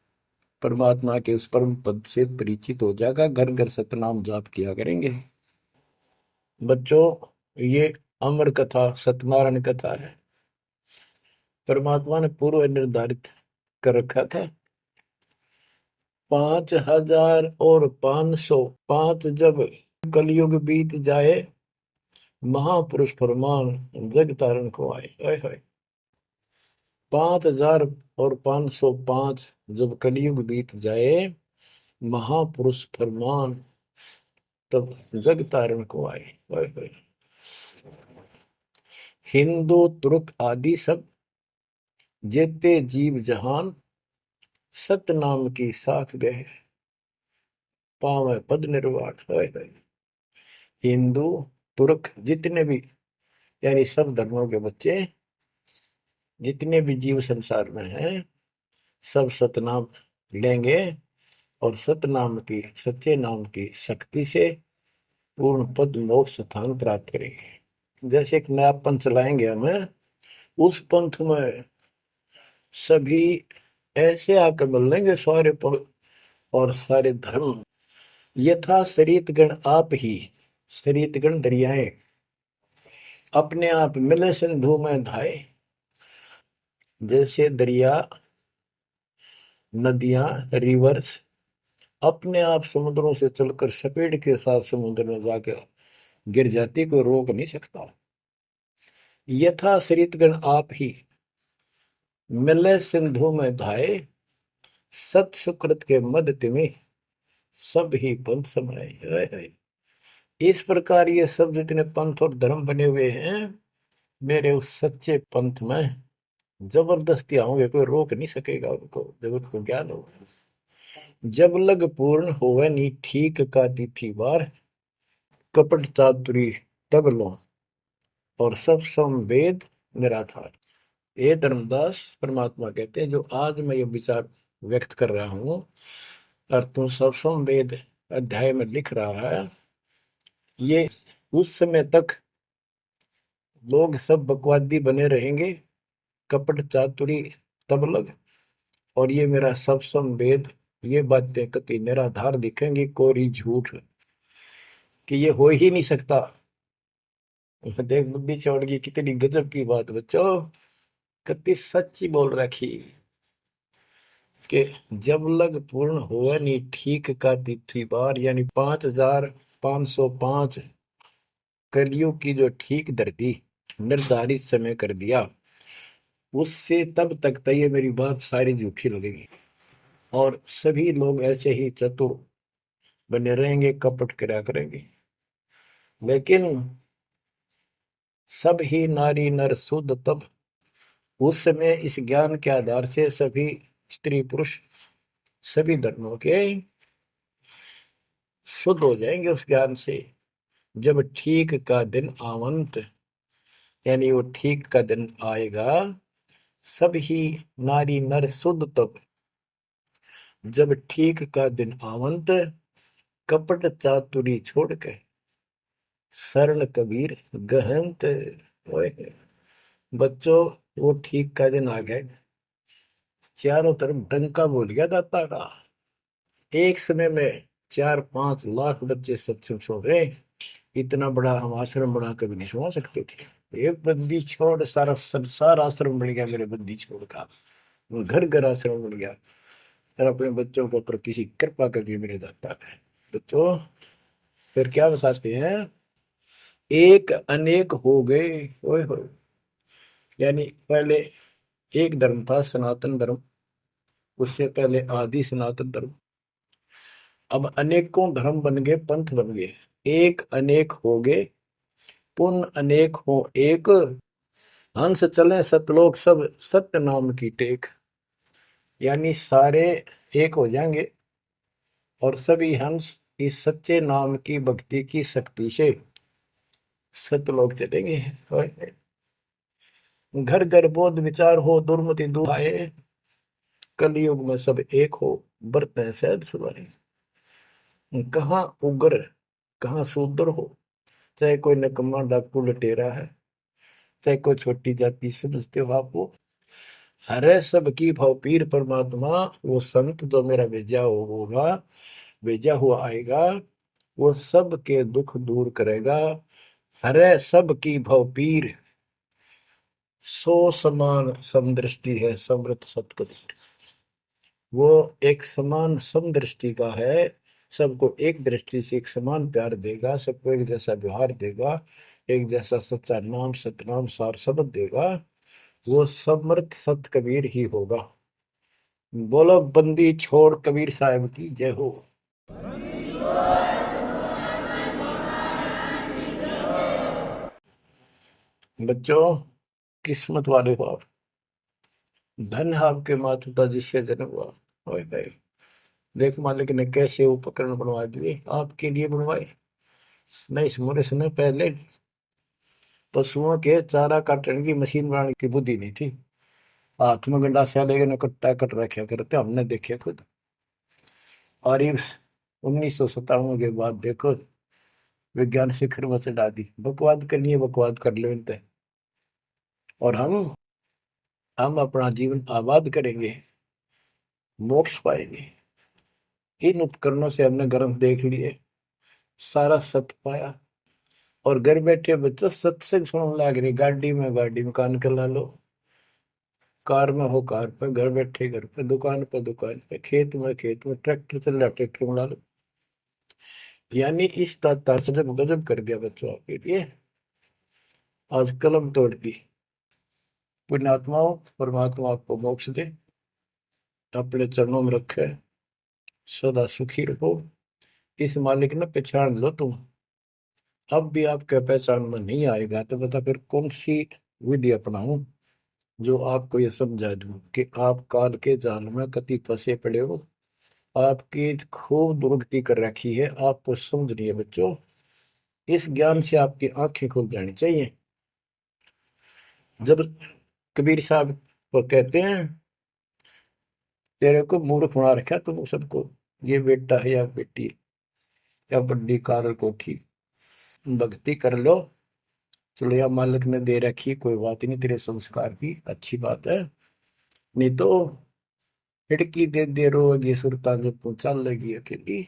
परमात्मा के उस परम पद से परिचित हो जाएगा। घर घर सतनाम जाप किया करेंगे। बच्चों, ये अमर कथा सत्यनारायण कथा है। परमात्मा ने पूर्व निर्धारित कर रखा था 5505 जब कलयुग बीत जाए, महापुरुष फरमान जग तारण को आए। 5505 जब कलयुग बीत जाए, महापुरुष फरमान तब जग तारण को आए। हिंदू तुर्क आदि सब जेते जीव जहान, सतनाम की साख गए, पावे पद निर्वाण। हिंदू तुर्क जितने भी, यानी सब धर्मों के बच्चे, जितने भी जीव संसार में हैं, सब सतनाम लेंगे, और सतनाम की, सच्चे नाम की शक्ति से पूर्ण पद मोक्ष स्थान प्राप्त करेंगे। जैसे एक नया पंथ चलाएंगे हमें, उस पंथ में सभी ऐसे आकर मिल लेंगे, सारे और सारे धर्म। यथा शरीतगण आप ही, शरीतगण दरियाएं अपने आप मिले सिंधु में धाए। जैसे दरिया, नदियां, रिवर्स अपने आप समुद्रों से चलकर सपेट के साथ समुद्र में जाकर गिर जाती, कोई रोक नहीं सकता। यथा शरीतगण आप ही मिले सिंधु में धाए, सत सुकृत के मद तिमिह सब ही पंथ समाये। इस प्रकार ये सब जितने पंथ और धर्म बने हुए हैं, मेरे उस सच्चे पंथ में जबरदस्ती आओगे, कोई रोक नहीं सकेगा उनको, जगत को ज्ञान होगा। जब लग पूर्ण होवे नी ठीक का तिथि बार, कपट चातुरी तब लो, और सब संवेद निराधार। ये धर्मदास परमात्मा कहते हैं, जो आज मैं ये विचार व्यक्त कर रहा हूं, और तुम सब संवेद अध्याय में लिख रहा है, ये उस समय तक लोग सब बकवादी बने रहेंगे, कपट चातुरी तब लग, और ये मेरा सब संवेद, ये बातें कति निराधार दिखेंगी, कोरी झूठ, कि ये हो ही नहीं सकता। देख बुद्धि चौड़ की कितनी गजब की बात बच्चों, कति सच्ची बोल रखी, कि जब लग पूर्ण हुआ नहीं ठीक का तिथि बार, यानी 5000 505 कलियुग की जो ठीक धरती निर्धारित समय कर दिया, उससे तब तक तो ये मेरी बात सारी झूठी लगेगी और सभी लोग ऐसे ही चतुर बने रहेंगे, कपट करा करेंगे। लेकिन सब ही नारी नर शुद्ध तब, उस समय इस ज्ञान के आधार से सभी स्त्री पुरुष सभी धर्मों के शुद्ध हो जाएंगे उस ज्ञान से। जब ठीक का दिन आवंत, यानी वो ठीक का दिन आएगा, सब ही नारी नर शुद्ध तब, जब ठीक का दिन आवंत, कपट चातुरी छोड़ के शरण कबीर गहंत। ओए बच्चों, वो ठीक का दिन आ गए, चारों तरफ डंका बोल गया दाता का। एक समय में 4-5 लाख बच्चे सत्संग सुन रहे। इतना बड़ा हम आश्रम बना कभी नहीं सुना सकते थे। एक बंदी छोड़ सारा संसार आश्रम बन गया मेरे बंदी छोड़ का, घर घर आश्रम बन गया। और अपने बच्चों के ऊपर किसी कृपा कर दी मेरे दाता ने। बच्चों फिर क्या बताते हैं, एक अनेक हो गए। ओए होए, यानी पहले एक धर्म था सनातन धर्म, उससे पहले आदि सनातन धर्म, अब अनेकों धर्म बन गए, पंथ बन गए। एक अनेक हो गए, पुन अनेक हो एक, हंस चले सतलोक सब सत्य नाम की टेक। यानी सारे एक हो जाएंगे और सभी हंस इस सच्चे नाम की भक्ति की शक्ति से सतलोक चलेंगे। घर घर बोध विचार हो, दुर्मति दूर आए, कलयुग में सब एक हो, बरतें सहज सुधारे। कहाँ उग्र कहाँ शूद्र हो, चाहे कोई नकम्मा डाकू लटेरा है, चाहे कोई छोटी जाति समझते हो आप, वो हरे सबकी भवपीर परमात्मा, वो संत जो मेरा भेजा होगा, भेजा हुआ आएगा, वो सबके दुख दूर करेगा। हरे सबकी भवपीर, सो समान समदृष्टि है समृत सतकदृष्टि। वो एक समान समदृष्टि का है, सबको एक दृष्टि से एक समान प्यार देगा, सबको एक जैसा व्यवहार देगा, एक जैसा सच्चा नाम सतनाम सार शब्द देगा। वो समर्थ सत कबीर ही होगा। बोलो बंदी छोड़ कबीर साहब की जय हो। बच्चों किस्मत वाले हो आप, धन है आपके माता पिता जिससे जन्म हुआ। ओए भाई देख मालिक ने कैसे उपकरण बनवा दिए, आपके लिए बनवाए। नहीं इस मुरे समय पहले पशुओं के चारा काटने की मशीन बनाने की बुद्धि नहीं थी। हाथ में गंडासा लेके कट्टा कट रखा करते, हमने देखे खुद। और ये 1997 के बाद देखो विज्ञान शिखर में चढ़ा दी। बकवाद करनी है बकवाद कर लो इन पे, और हम अपना जीवन आबाद करेंगे, मोक्ष पाएंगे। इन उपकरणों से हमने ग्रंथ देख लिए, सारा सत्य पाया, और घर बैठे बच्चों सत्संग सुनने लग रही। गाड़ी में कान कर ला लो, कार में हो कार पे, घर बैठे घर पे, दुकान पे, खेत में ट्रैक्टर चल रहा ट्रैक्टर में ला लो। यानी इस तार से जब गजब कर दिया बच्चों आपके लिए, आज कलम तोड़ दी। पुण्यात्माओं परमात्मा आपको मोक्ष दे, अपने चरणों में रखे, सदा सुखी रहो। इस मालिक ने पहचान लो तुम। अब भी आपके पहचान में नहीं आएगा तो बता फिर कौन सी विधि अपनाऊं जो आपको ये समझा दूं कि आप काल के जाल में कति फंसे पड़े हो। आपकी खूब दुर्गति कर रखी है, आपको समझ रही है बच्चों। इस ज्ञान से आपकी आंखें खुल जानी चाहिए। जब कबीर साहब को कहते हैं तेरे को मूर्ख बना रखा तुम सबको, ये बेटा है या बेटी है या बड्डी कार कोठी, भक्ति कर लो। चलो या मालिक ने दे रखी, कोई बात नहीं, तेरे संस्कार की अच्छी बात है। नहीं तो खिड़की दे दे रोगी सुरता जब तू चल लगी अकेली।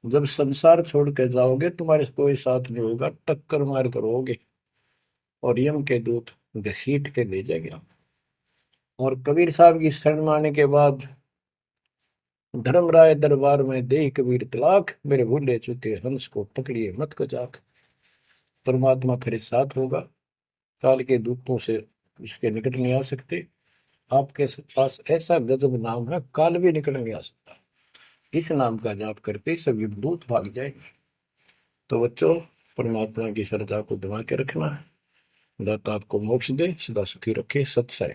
जब संसार छोड़ के जाओगे तुम्हारे कोई साथ नहीं होगा, टक्कर मार करोगे और यम के दूत घसीट के ले जाएंगे। और कबीर साहब की शरण में आने के बाद धर्मराय दरबार में दे कबीर तलाक, मेरे भूले चुके हंस को पकड़िए मत को जाक। परमात्मा फिर साथ होगा, काल के दूतों से उसके निकट नहीं आ सकते। आपके पास ऐसा गजब नाम है, काल भी निकट नहीं आ सकता। इस नाम का जाप करके सभी दूत भाग जाएंगे। तो बच्चों, परमात्मा की श्रद्धा को दबा के रखना है। दाता आपको मोक्ष दे, सदा सुखी रखे। सत्संग।